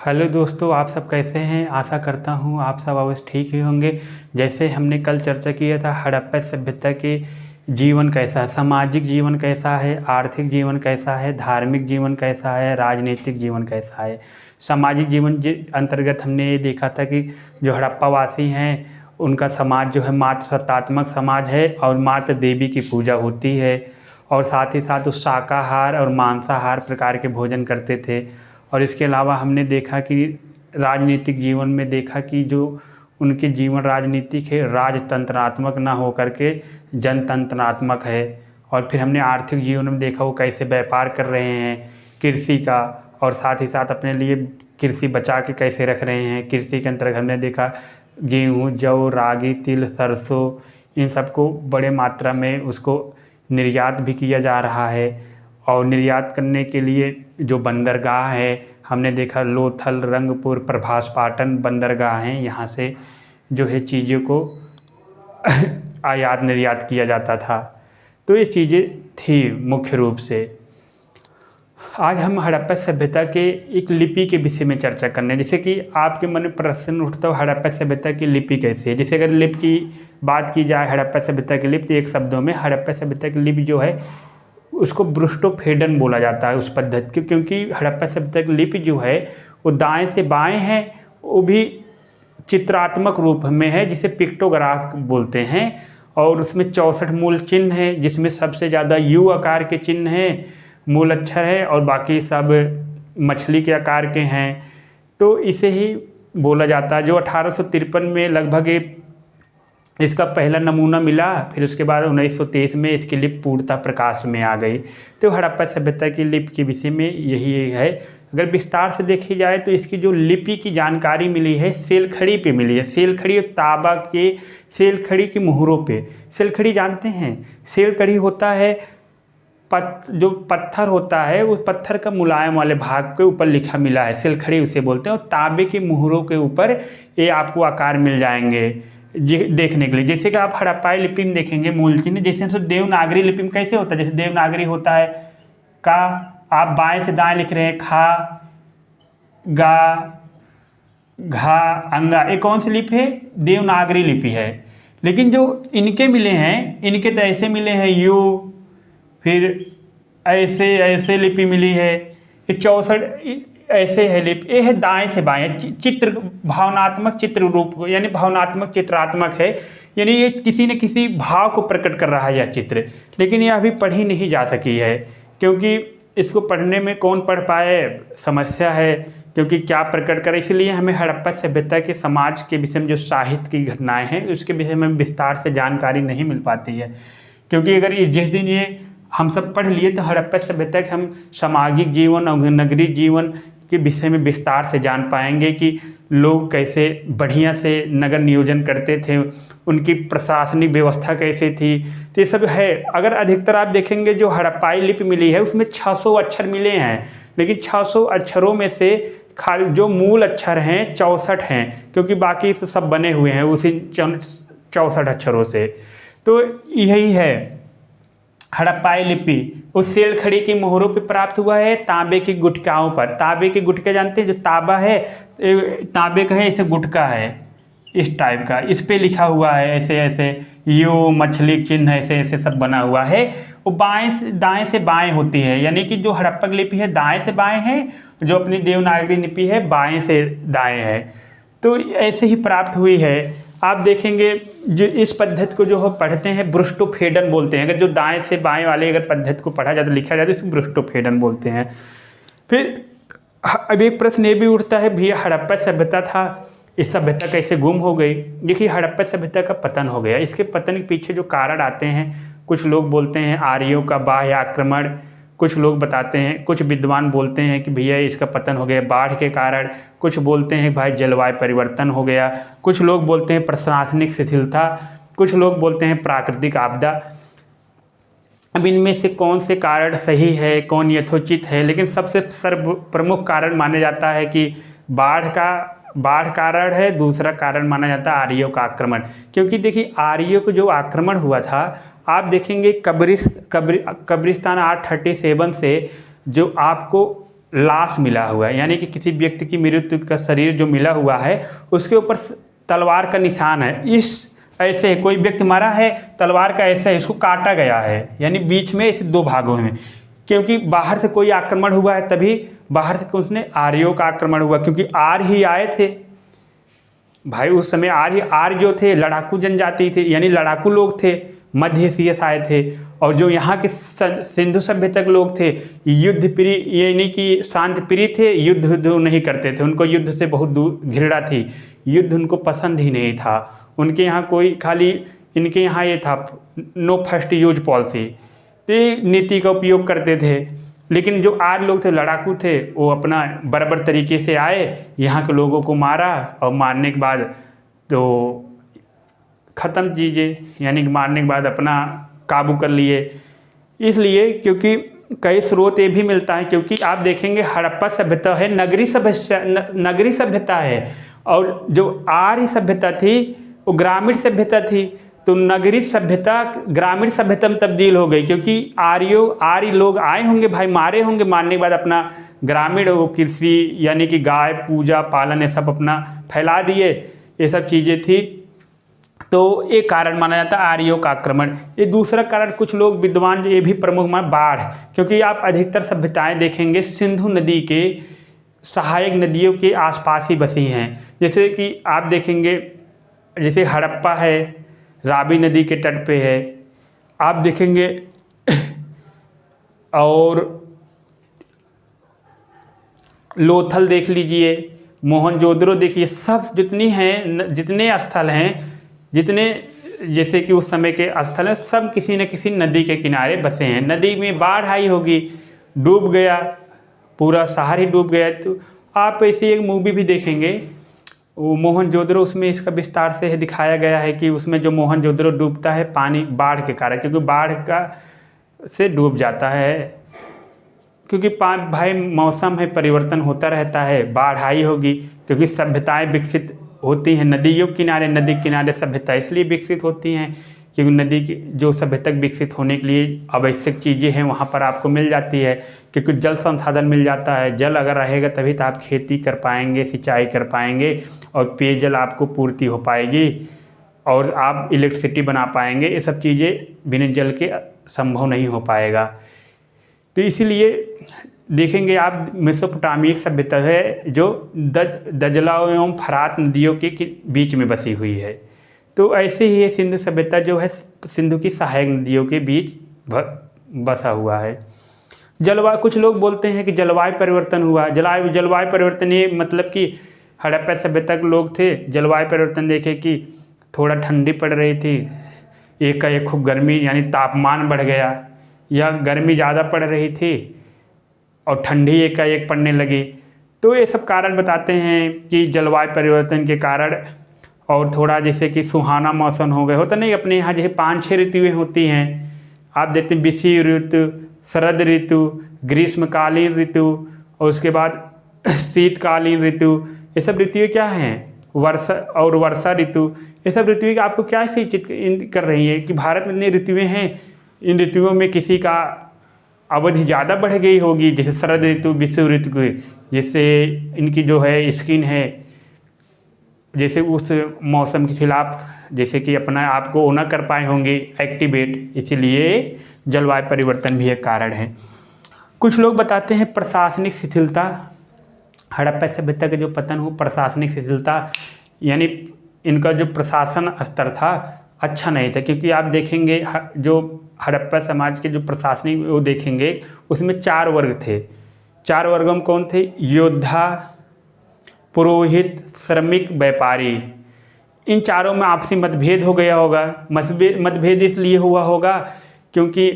Hello दोस्तों, आप सब कैसे हैं। आशा करता हूँ आप सब अवश्य ठीक ही होंगे। जैसे हमने कल चर्चा किया था हड़प्पा सभ्यता के जीवन कैसा है, सामाजिक जीवन कैसा है, आर्थिक जीवन कैसा है, धार्मिक जीवन कैसा है, राजनीतिक जीवन कैसा है। सामाजिक जीवन के अंतर्गत हमने ये देखा था कि जो हड़प्पावासी हैं उनका समाज जो है मात्र सत्तात्मक समाज है और मात्र देवी की पूजा होती है और साथ ही साथ उस शाकाहार और मांसाहार प्रकार के भोजन करते थे। और इसके अलावा हमने देखा कि राजनीतिक जीवन में देखा कि जो उनके जीवन राजनीतिक है राजतंत्रात्मक ना हो करके जनतंत्रात्मक है। और फिर हमने आर्थिक जीवन में देखा वो कैसे व्यापार कर रहे हैं कृषि का, और साथ ही साथ अपने लिए कृषि बचा के कैसे रख रहे हैं। कृषि के अंतर्गत हमने देखा गेहूँ, जौ, रागी, तिल, सरसों, इन सबको बड़े मात्रा में उसको निर्यात भी किया जा रहा है। और निर्यात करने के लिए जो बंदरगाह है हमने देखा लोथल, रंगपुर, प्रभास, पाटन बंदरगाह हैं। यहाँ से जो है चीज़ों को आयात निर्यात किया जाता था। तो ये चीज़ें थी मुख्य रूप से। आज हम हड़प्पा सभ्यता के एक लिपि के विषय में चर्चा करने, जैसे कि आपके मन में प्रश्न उठता हो हड़प्पा सभ्यता की लिपि कैसी है। जैसे अगर लिपि की बात की जाए हड़प्पा सभ्यता की लिपि, तो एक शब्दों में हड़प्पा सभ्यता की लिपि जो है उसको ब्रुस्टोफेडन बोला जाता है उस पद्धति को, क्योंकि हड़प्पा सभ्यता की लिपि जो है वो दाएं से बाएं है, वो भी चित्रात्मक रूप में है जिसे पिक्टोग्राफ बोलते हैं। और उसमें 64 मूल चिन्ह हैं जिसमें सबसे ज़्यादा यू आकार के चिन्ह हैं, मूल अक्षर है, और बाकी सब मछली के आकार के हैं। तो इसे ही बोला जाता है। जो 1853 में लगभग इसका पहला नमूना मिला, फिर उसके बाद 1923 में इसकी लिपि पूर्णतः प्रकाश में आ गई। तो हड़प्पा सभ्यता की लिपि के विषय में यही है। अगर विस्तार से देखी जाए तो इसकी जो लिपि की जानकारी मिली है सेलखड़ी पे मिली है। सेलखड़ी और तांबा के सेलखड़ी की मोहरों पे। सेलखड़ी जानते हैं, सेलखड़ी होता है जो पत्थर होता है उस पत्थर का मुलायम वाले भाग के ऊपर लिखा मिला है, सेलखड़ी उसे बोलते हैं। और तांबे की मोहरों के ऊपर ये आपको आकार मिल जाएंगे देखने के लिए। जैसे कि आप हड़प्पाई लिपि में देखेंगे मूल चिन्ह, जैसे देवनागरी लिपि में कैसे होता है, जैसे देवनागरी होता है का, आप बाएं से दाएं लिख रहे हैं, खा, गा, घा, अंगा, ये कौन सी लिपि है, देवनागरी लिपि है। लेकिन जो इनके मिले हैं, इनके तो ऐसे मिले हैं यू, फिर ऐसे ऐसे लिपि मिली है, ये 64 ऐसे है लिपि। ये है दाएं से बाएं चित्र, भावनात्मक चित्र रूप, यानी भावनात्मक चित्रात्मक है, यानी ये किसी न किसी भाव को प्रकट कर रहा है यह चित्र। लेकिन यह अभी पढ़ी नहीं जा सकी है, क्योंकि इसको पढ़ने में कौन पढ़ पाए समस्या है, क्योंकि क्या प्रकट करे। इसलिए हमें हड़प्पा सभ्यता के समाज के विषय में जो साहित्य की घटनाएं हैं उसके विषय में विस्तार से जानकारी नहीं मिल पाती है। क्योंकि अगर जिस दिन ये हम सब पढ़ लिए तो हड़प्पा सभ्यता के हम सामाजिक जीवन और नगरीय जीवन के विषय में विस्तार से जान पाएंगे कि लोग कैसे बढ़िया से नगर नियोजन करते थे, उनकी प्रशासनिक व्यवस्था कैसे थी। तो ये सब है। अगर अधिकतर आप देखेंगे जो हड़प्पाई लिपि मिली है उसमें 600 अक्षर मिले हैं, लेकिन 600 अक्षरों में से खाली जो मूल अक्षर हैं 64 हैं, क्योंकि बाकी सब बने हुए हैं उसी 64 अक्षरों से। तो यही है हड़प्पाई लिपि। उस सेलखड़ी की मोहरों पे प्राप्त हुआ है तांबे की गुटकाओं पर। तांबे की गुटके जानते हैं, जो तांबा है तांबे का है, ऐसे गुटका है इस टाइप का, इस पे लिखा हुआ है ऐसे ऐसे यो, मछली चिन्ह ऐसे ऐसे सब बना हुआ है। वो दाएं से बाएं होती है, यानी कि जो हड़प्पा की लिपि है दाएं से बाएं है, जो अपनी देवनागरी लिपि है बाएं से दाएं है। तो ऐसे ही प्राप्त हुई है। आप देखेंगे जो इस पद्धति को जो हो पढ़ते हैं ब्रुस्टोफेडन बोलते हैं। अगर जो दाएं से बाएं वाले अगर पद्धति को पढ़ा जाता लिखा जाता है इसको ब्रुस्टोफेडन बोलते हैं। फिर अब एक प्रश्न ये भी उठता है, भैया हड़प्पा सभ्यता था, इस सभ्यता कैसे गुम हो गई। देखिए हड़प्पा सभ्यता का पतन हो गया। इसके पतन के पीछे जो कारण आते हैं, कुछ लोग बोलते हैं आर्यों का बाह्य आक्रमण, कुछ लोग बताते हैं, कुछ विद्वान बोलते हैं कि भैया इसका पतन हो गया बाढ़ के कारण, कुछ बोलते हैं भाई जलवायु परिवर्तन हो गया, कुछ लोग बोलते हैं प्रशासनिक शिथिलता, कुछ लोग बोलते हैं प्राकृतिक आपदा। अब इनमें से कौन से कारण सही है, कौन यथोचित है, लेकिन सबसे प्रमुख कारण माना जाता है कि बाढ़ कारण है। दूसरा कारण माना जाता है आर्यों का आक्रमण, क्योंकि देखिए आर्यों को जो आक्रमण हुआ था, आप देखेंगे कब्रिस्तान 837 से जो आपको लाश मिला हुआ है, यानी कि किसी व्यक्ति की मृत्यु का शरीर जो मिला हुआ है उसके ऊपर तलवार का निशान है। इस ऐसे कोई व्यक्ति मरा है, तलवार का ऐसा है, इसको काटा गया है, यानी बीच में इस दो भागों में, क्योंकि बाहर से कोई आक्रमण हुआ है, तभी बाहर से उसने आर्यों का आक्रमण हुआ, क्योंकि आर्य ही आए थे भाई। उस समय आर्य जो थे लड़ाकू जनजाति थे, यानी लड़ाकू लोग थे, मध्य एशिया से आए थे। और जो यहाँ के सिंधु सभ्यता के लोग थे युद्ध प्रिय, यानी कि शांति प्रिय थे, युद्ध नहीं करते थे, उनको युद्ध से बहुत दूर घृणा थी, युद्ध उनको पसंद ही नहीं था। उनके यहाँ कोई खाली इनके यहाँ ये था नो फर्स्ट यूज पॉलिसी, तो नीति का उपयोग करते थे। लेकिन जो आर्य लोग थे लड़ाकू थे, वो अपना बराबर तरीके से आए, यहाँ के लोगों को मारा और मारने के बाद तो ख़त्म चीज़ें, यानी कि मारने के बाद अपना काबू कर लिए। इसलिए क्योंकि कई स्रोत ये भी मिलता है, क्योंकि आप देखेंगे हड़प्पा सभ्यता है नगरी सभ्यता है, और जो आर्य सभ्यता थी वो ग्रामीण सभ्यता थी। तो नगरी सभ्यता ग्रामीण सभ्यता में तब्दील हो गई, क्योंकि आर्य लोग आए होंगे भाई, मारे होंगे, मारने के बाद अपना ग्रामीण वो कृषि यानी कि गाय पूजा पालन ये सब अपना फैला दिए, ये सब चीज़ें थी। तो एक कारण माना जाता है आर्यों का आक्रमण। ये दूसरा कारण कुछ लोग विद्वान ये भी प्रमुख मान बाढ़, क्योंकि आप अधिकतर सभ्यताएं देखेंगे सिंधु नदी के सहायक नदियों के आसपास ही बसी हैं। जैसे कि आप देखेंगे जैसे हड़प्पा है रावी नदी के तट पे है, आप देखेंगे, और लोथल देख लीजिए, मोहनजोदड़ो देखिए, सब जितने स्थल हैं, जितने जैसे कि उस समय के स्थल हैं, सब किसी न किसी नदी के किनारे बसे हैं। नदी में बाढ़ आई होगी, डूब गया, पूरा शहर ही डूब गया। तो आप ऐसी एक मूवी भी देखेंगे वो मोहनजोदड़ो, उसमें इसका विस्तार से दिखाया गया है कि उसमें जो मोहनजोदड़ो डूबता है पानी बाढ़ के कारण, क्योंकि बाढ़ का से डूब जाता है, क्योंकि भाई मौसम है, परिवर्तन होता रहता है, बाढ़ आई होगी, क्योंकि सभ्यताएं विकसित होती हैं नदी किनारे सभ्यता इसलिए विकसित होती हैं क्योंकि नदी की जो सभ्यता विकसित होने के लिए आवश्यक चीज़ें हैं वहाँ पर आपको मिल जाती है, क्योंकि जल संसाधन मिल जाता है। जल अगर रहेगा तभी तो आप खेती कर पाएंगे, सिंचाई कर पाएंगे, और पेयजल आपको पूर्ति हो पाएगी, और आप इलेक्ट्रिसिटी बना पाएंगे। ये सब चीज़ें बिना जल के संभव नहीं हो पाएगा। तो इसीलिए देखेंगे आप मेसोपोटामिया सभ्यता है जो दजला एवं फरात नदियों के बीच में बसी हुई है। तो ऐसे ही ये सिंधु सभ्यता जो है सिंधु की सहायक नदियों के बीच बसा हुआ है। जलवायु, कुछ लोग बोलते हैं कि जलवायु परिवर्तन हुआ। जलवायु परिवर्तन ये मतलब कि हड़प्पा सभ्यता के लोग थे, जलवायु परिवर्तन देखे कि थोड़ा ठंडी पड़ रही थी, एक खूब गर्मी यानी तापमान बढ़ गया, या गर्मी ज़्यादा पड़ रही थी और ठंडी एक पड़ने लगी। तो ये सब कारण बताते हैं कि जलवायु परिवर्तन के कारण, और थोड़ा जैसे कि सुहाना मौसम हो गए, होता नहीं अपने यहाँ जैसे 5-6 ऋतुएँ होती हैं, आप देखते हैं विषुव ऋतु, शरद ऋतु, ग्रीष्मकालीन ऋतु, और उसके बाद शीतकालीन ऋतु। ये सब ऋतुएँ क्या हैं? वर्षा ऋतु। ये सब ऋतुएँ आपको क्या सूचित कर रही है कि भारत में इतनी ऋतुएँ हैं, इन ऋतुओं में किसी का अवधि ज़्यादा बढ़ गई होगी, जैसे शरद ऋतु, विषुव ऋतु की, जिससे इनकी जो है स्किन है जैसे उस मौसम के खिलाफ जैसे कि अपना आप को ना कर पाए होंगे एक्टिवेट, इसीलिए जलवायु परिवर्तन भी एक कारण है। कुछ लोग बताते हैं प्रशासनिक शिथिलता, हड़प्पा सभ्यता के जो पतन हो, प्रशासनिक शिथिलता यानी इनका जो प्रशासन स्तर था अच्छा नहीं था, क्योंकि आप देखेंगे जो हड़प्पा समाज के जो प्रशासनिक वो देखेंगे उसमें 4 वर्ग थे। 4 वर्गों में कौन थे? योद्धा, पुरोहित, श्रमिक, व्यापारी। इन चारों में आपसी मतभेद हो गया होगा। मतभेद इसलिए हुआ होगा क्योंकि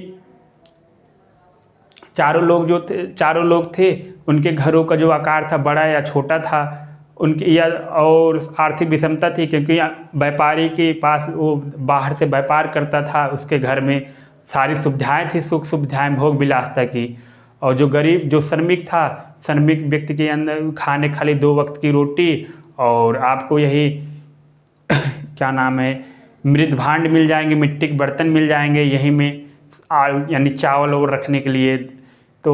चारों लोग थे, उनके घरों का जो आकार था बड़ा या छोटा था, उनकी या और आर्थिक विषमता थी, क्योंकि व्यापारी के पास वो बाहर से व्यापार करता था, उसके घर में सारी सुविधाएं थी, सुख सुविधाएं, भोग विलासता की। और जो गरीब जो श्रमिक था, श्रमिक व्यक्ति के अंदर खाने खाली 2 वक्त की रोटी, और आपको यही क्या नाम है मृद भांड मिल जाएंगे, मिट्टी के बर्तन मिल जाएंगे यहीं में, यानी चावल और रखने के लिए। तो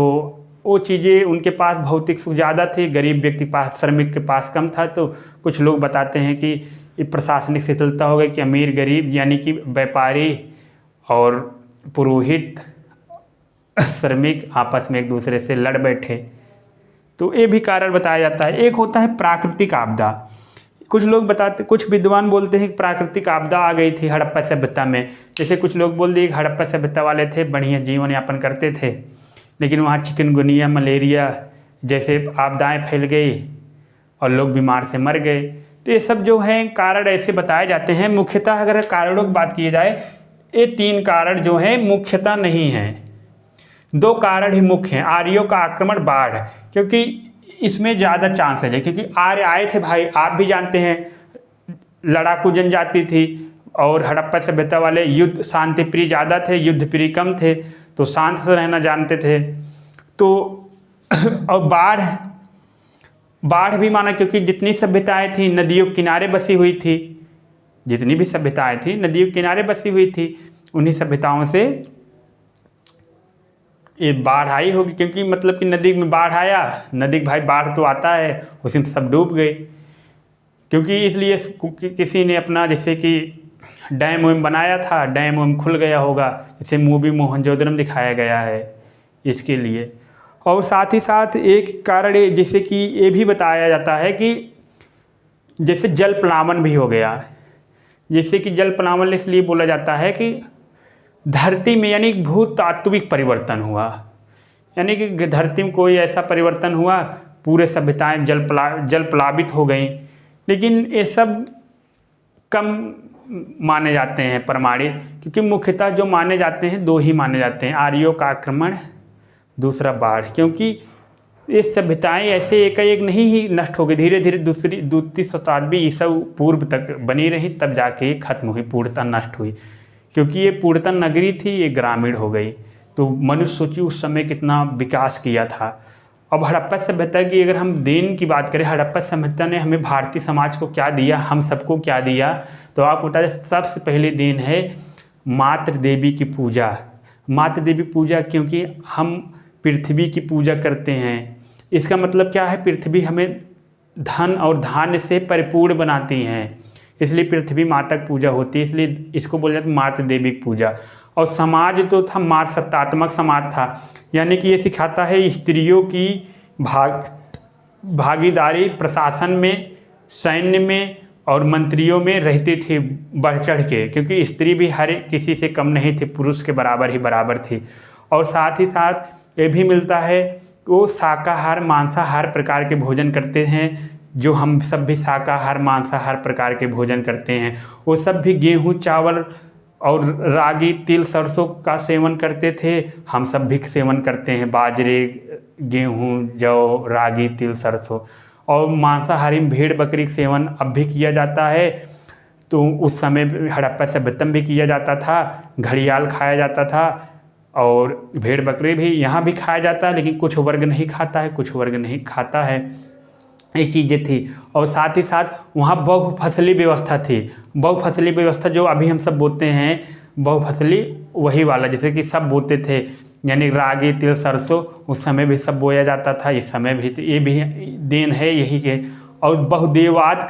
वो चीज़ें उनके पास भौतिक सुख ज़्यादा थी, गरीब व्यक्ति के पास, श्रमिक के पास कम था। तो कुछ लोग बताते हैं कि ये प्रशासनिक शिथिलता हो गई कि अमीर गरीब यानी कि व्यापारी और पुरोहित श्रमिक आपस में एक दूसरे से लड़ बैठे। तो ये भी कारण बताया जाता है। एक होता है प्राकृतिक आपदा। कुछ लोग बताते, कुछ विद्वान बोलते हैं कि प्राकृतिक आपदा आ गई थी हड़प्पा सभ्यता में। जैसे कुछ लोग बोल दिए कि हड़प्पा सभ्यता वाले थे, बढ़िया जीवन यापन करते थे, लेकिन वहाँ चिकनगुनिया, मलेरिया जैसे आपदाएं फैल गई और लोग बीमार से मर गए। तो ये सब जो हैं कारण ऐसे बताए जाते हैं। मुख्यतः अगर कारणों की बात की जाए, ये 3 कारण जो हैं मुख्यतः नहीं हैं, 2 कारण ही मुख्य हैं। आर्यों का आक्रमण, बाढ़, क्योंकि इसमें ज़्यादा चांसेज है, क्योंकि आर्य आए थे भाई, आप भी जानते हैं, लड़ाकू जनजाति थी और हड़प्पा सभ्यता वाले युद्ध शांति प्रिय ज़्यादा थे, युद्ध प्रिय कम थे, तो शांत से रहना जानते थे। तो और बाढ़ भी माना, क्योंकि जितनी सभ्यताएं थी नदियों के किनारे बसी हुई थी, जितनी भी सभ्यताएं थी नदियों के किनारे बसी हुई थी, उन्हीं सभ्यताओं से ये बाढ़ आई होगी। क्योंकि मतलब कि नदी में बाढ़ आया, नदी भाई बाढ़ तो आता है, उसी में सब डूब गए। क्योंकि इसलिए किसी ने अपना जैसे कि डैम वैम बनाया था, डैम वैम खुल गया होगा, जैसे मूवी मोहनजोदड़ो दिखाया गया है इसके लिए। और साथ ही साथ एक कारण जैसे कि ये भी बताया जाता है कि जैसे जल प्लावन भी हो गया। जैसे कि जल प्लावन इसलिए बोला जाता है कि धरती में यानी भूतात्विक परिवर्तन हुआ, यानी कि धरती में कोई ऐसा परिवर्तन हुआ, पूरे सभ्यताएं जल प्लावित हो गई। लेकिन ये सब कम माने जाते हैं प्रमाणित, क्योंकि मुख्यतः जो माने जाते हैं 2 ही माने जाते हैं, आर्यों का आक्रमण, दूसरा बाढ़। क्योंकि ये सभ्यताएं ऐसे एक नहीं ही नष्ट हो गई, धीरे धीरे दूसरी शताब्दी ईसा पूर्व तक बनी रही, तब जाके खत्म हुई, पूर्णतः नष्ट हुई। क्योंकि ये पूर्णतः नगरी थी, ये ग्रामीण हो गई। तो मनुष्य सोचिए उस समय कितना विकास किया था। अब हड़प्पा सभ्यता की अगर हम देन की बात करें, हड़प्पा सभ्यता ने हमें भारतीय समाज को क्या दिया, हम सबको क्या दिया, तो आपको बता दें सबसे पहले देन है मातृ देवी की पूजा। मातृ देवी पूजा, क्योंकि हम पृथ्वी की पूजा करते हैं। इसका मतलब क्या है, पृथ्वी हमें धन और धान्य से परिपूर्ण बनाती हैं, इसलिए पृथ्वी माता की पूजा होती है, इसलिए इसको बोला जाता है मातृ देवी की पूजा। और समाज तो था मातृसत्तात्मक समाज था, यानी कि ये सिखाता है स्त्रियों की भागीदारी प्रशासन में, सैन्य में और मंत्रियों में रहती थी बढ़ चढ़ के, क्योंकि स्त्री भी हर किसी से कम नहीं थी, पुरुष के बराबर ही बराबर थी। और साथ ही साथ ये भी मिलता है वो शाकाहार मांसाहार प्रकार के भोजन करते हैं, जो हम सब भी शाकाहार मांसाहार प्रकार के भोजन करते हैं। वो सब भी गेहूँ चावल और रागी तिल सरसों का सेवन करते थे, हम सब भी सेवन करते हैं, बाजरे गेहूँ जौ रागी तिल सरसों। और मांसाहारी में भेड़ बकरी सेवन अब भी किया जाता है। तो उस समय हड़प्पा सभ्यता में भी किया जाता था, घड़ियाल खाया जाता था और भेड़ बकरी भी यहाँ भी खाया जाता है, लेकिन कुछ वर्ग नहीं खाता है, कुछ वर्ग नहीं खाता है, ये चीज़ें थी। और साथ ही साथ वहाँ बहुफसली व्यवस्था थी। बहुफसली व्यवस्था जो अभी हम सब बोते हैं बहुफसली, वही वाला जैसे कि सब बोते थे, यानी रागी तिल सरसों उस समय भी सब बोया जाता था, इस समय भी। तो ये भी देन है यही के। और बहुदेववाद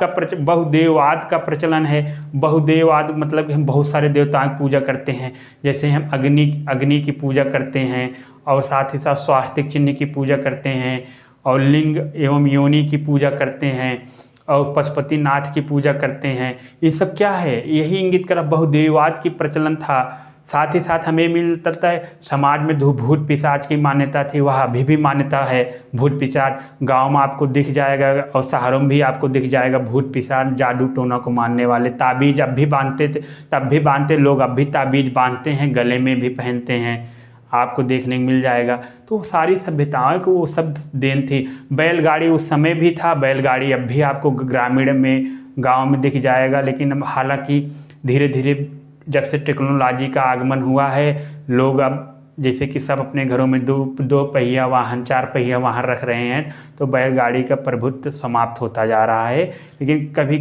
का प्रचलन है। बहुदेववाद मतलब कि हम बहुत सारे देवताओं की पूजा करते हैं, जैसे हम अग्नि की पूजा करते हैं, और साथ ही साथ स्वास्तिक चिन्ह की पूजा करते हैं, और लिंग एवं योनि की पूजा करते हैं, और पशुपतिनाथ की पूजा करते हैं। ये सब क्या है, यही इंगित कर बहुदेववाद की प्रचलन था। साथ ही साथ हमें मिलता है समाज में भूत पिशाच की मान्यता थी, वह अभी भी मान्यता है। भूत पिशाच गांव में आपको दिख जाएगा और शहरों में भी आपको दिख जाएगा। भूत पिशाच जादू टोना को मानने वाले ताबीज अब भी बांधते थे, तब भी बांधते लोग, अब भी ताबीज बांधते हैं, गले में भी पहनते हैं, आपको देखने को मिल जाएगा। तो सारी सभ्यताओं को वो सब देन थी। बैलगाड़ी उस समय भी था, बैलगाड़ी अब भी आपको ग्रामीण में गाँव में दिख जाएगा। लेकिन हालांकि धीरे धीरे जब से टेक्नोलॉजी का आगमन हुआ है, लोग अब जैसे कि सब अपने घरों में दो पहिया वाहन 4 पहिया वाहन रख रहे हैं, तो बैलगाड़ी का प्रभुत्व समाप्त होता जा रहा है। लेकिन कभी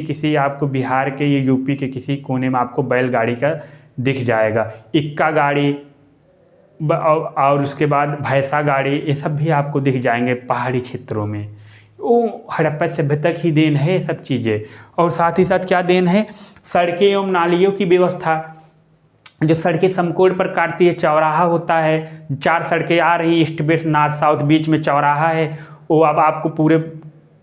किसी आपको बिहार के या यूपी के किसी कोने में आपको बैलगाड़ी का दिख जाएगा। इक्का गाड़ी और उसके बाद भैंसा गाड़ी, ये सब भी आपको दिख जाएंगे पहाड़ी क्षेत्रों में। वो हड़प्पा सभ्यता की देन है ये सब चीज़ें। और साथ ही साथ क्या देन है, सड़कें एवं नालियों की व्यवस्था। जो सड़कें समकोण पर काटती है, चौराहा होता है, 4 सड़कें आ रही ईस्ट वेस्ट नॉर्थ साउथ, बीच में चौराहा है, वो अब आपको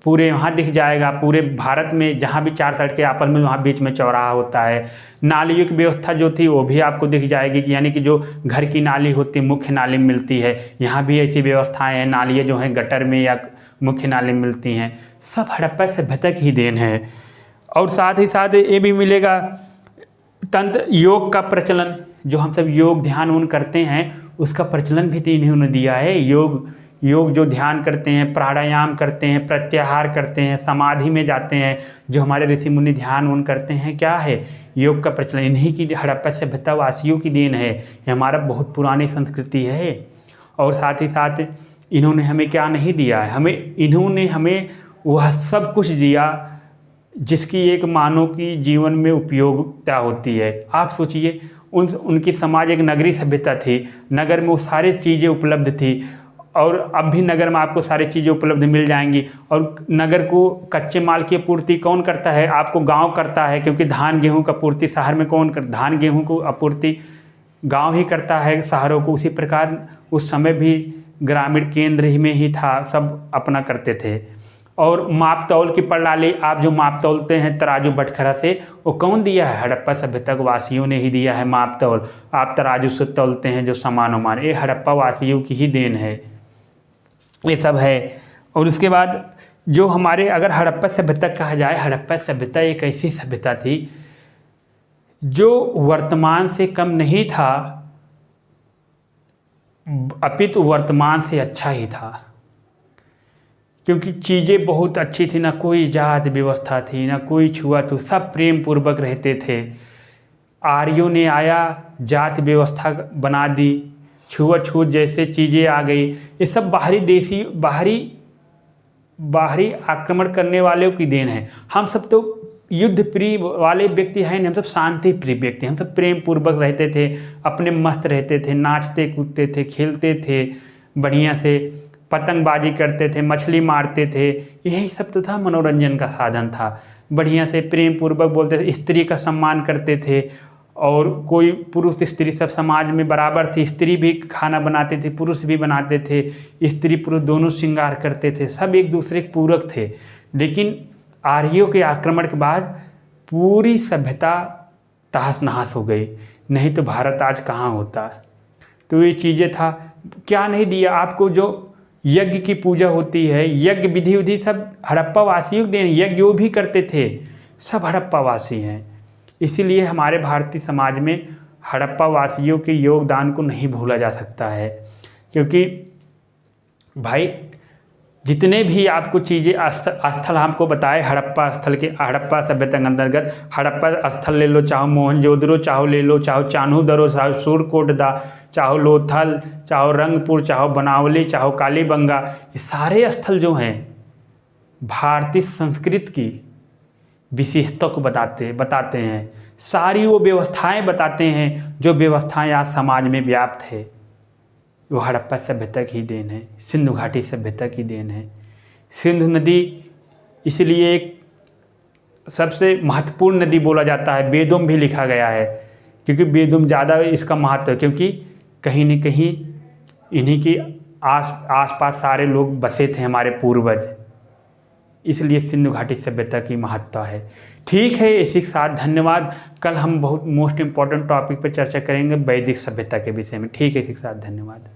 पूरे वहाँ दिख जाएगा। पूरे भारत में जहाँ भी 4 सड़कें आपस में, वहाँ बीच में चौराहा होता है। नालियों की व्यवस्था जो थी वो भी आपको दिख जाएगी कि यानी कि जो घर की नाली होती है मुख्य नाली में मिलती है, यहाँ भी ऐसी व्यवस्थाएं हैं। नालियाँ जो हैं गटर में या मुख्य नाली में मिलती हैं, सब हड़प्पा सभ्यता की देन है। और साथ ही साथ ये भी मिलेगा तंत्र योग का प्रचलन, जो हम सब योग ध्यान उन करते हैं उसका प्रचलन भी इन्होंने दिया है। योग जो ध्यान करते हैं, प्राणायाम करते हैं, प्रत्याहार करते हैं, समाधि में जाते हैं, जो हमारे ऋषि मुनि ध्यान उन करते हैं, क्या है योग का प्रचलन इन्हीं की हड़प्पा सभ्यता वासियों की देन है। ये हमारा बहुत पुरानी संस्कृति है। और साथ ही साथ इन्होंने हमें क्या नहीं दिया है, इन्होंने हमें वह सब कुछ दिया जिसकी एक मानव की जीवन में उपयोगिता होती है। आप सोचिए उनकी समाज एक नगरीय सभ्यता थी, नगर में वो सारी चीज़ें उपलब्ध थी, और अब भी नगर में आपको सारी चीज़ें उपलब्ध मिल जाएंगी। और नगर को कच्चे माल की आपूर्ति कौन करता है, आपको गांव करता है, क्योंकि धान गेहूं की आपूर्ति शहर में कौन कर, धान गेहूं को आपूर्ति गांव ही करता है शहरों को। उसी प्रकार उस समय भी ग्रामीण केंद्र ही में ही था, सब अपना करते थे। और माप तौल की प्रणाली, आप जो माप तौलते हैं तराजू बटखरा से, वो कौन दिया है, हड़प्पा सभ्यता वासियों ने ही दिया है माप तौल। आप तराजू से तौलते हैं जो सामान वामान, ये हड़प्पा वासियों की ही देन है, ये सब है। और उसके बाद जो हमारे अगर हड़प्पा सभ्यता कहा जाए, हड़प्पा सभ्यता एक ऐसी सभ्यता थी जो वर्तमान से कम नहीं था, अपितु वर्तमान से अच्छा ही था, क्योंकि चीज़ें बहुत अच्छी थी। ना कोई जात व्यवस्था थी, ना कोई छुआछूत, सब प्रेम पूर्वक रहते थे। आर्यों ने आया, जात व्यवस्था बना दी, छुआछूत जैसे चीज़ें आ गई। ये सब बाहरी आक्रमण करने वालों की देन है। हम सब तो युद्ध प्रिय वाले व्यक्ति हैं, हम सब शांति प्रिय व्यक्ति, हम सब प्रेम पूर्वक रहते थे, अपने मस्त रहते थे, नाचते कूदते थे, खेलते थे, बढ़िया से पतंगबाजी करते थे, मछली मारते थे, यही सब तो था, मनोरंजन का साधन था। बढ़िया से प्रेम पूर्वक बोलते थे, स्त्री का सम्मान करते थे, और कोई पुरुष स्त्री सब समाज में बराबर थी। स्त्री भी खाना बनाते थे, पुरुष भी बनाते थे, स्त्री पुरुष दोनों श्रृंगार करते थे, सब एक दूसरे के पूरक थे। लेकिन आर्यों के आक्रमण के बाद पूरी सभ्यता तहस नहस हो गई, नहीं तो भारत आज कहाँ होता। तो ये चीज़ें था, क्या नहीं दिया आपको, जो यज्ञ की पूजा होती है, यज्ञ विधि विधि सब हड़प्पा वासियों के देन, यज्ञ वो भी करते थे, सब हड़प्पा वासी हैं। इसीलिए हमारे भारतीय समाज में हड़प्पा वासियों के योगदान को नहीं भूला जा सकता है। क्योंकि भाई जितने भी आपको चीज़ें स्थल हमको बताए, हड़प्पा स्थल के, हड़प्पा सभ्यता के अंतर्गत हड़प्पा स्थल ले लो, चाहो मोहनजोदड़ो चाहो ले लो, चाहो चान्हू चाहो सूरकोटदा, चाहो लोथल, चाहो रंगपुर, चाहो बनावली, चाहो कालीबंगा, ये सारे स्थल जो हैं भारतीय संस्कृति की विशेषता को बताते हैं। सारी वो व्यवस्थाएं बताते हैं जो व्यवस्थाएं आज समाज में व्याप्त है, वो हड़प्पा सभ्यता की देन है, सिंधु घाटी सभ्यता की देन है। सिंधु नदी इसलिए एक सबसे महत्वपूर्ण नदी बोला जाता है, वेदों में भी लिखा गया है, क्योंकि वेदों में ज़्यादा इसका महत्व है, क्योंकि कहीं न कहीं इन्हीं के आसपास सारे लोग बसे थे हमारे पूर्वज, इसलिए सिंधु घाटी सभ्यता की महत्ता है। ठीक है, इसी के साथ धन्यवाद। कल हम बहुत मोस्ट इम्पॉर्टेंट टॉपिक पर चर्चा करेंगे, वैदिक सभ्यता के विषय में। ठीक है, इसी के साथ धन्यवाद।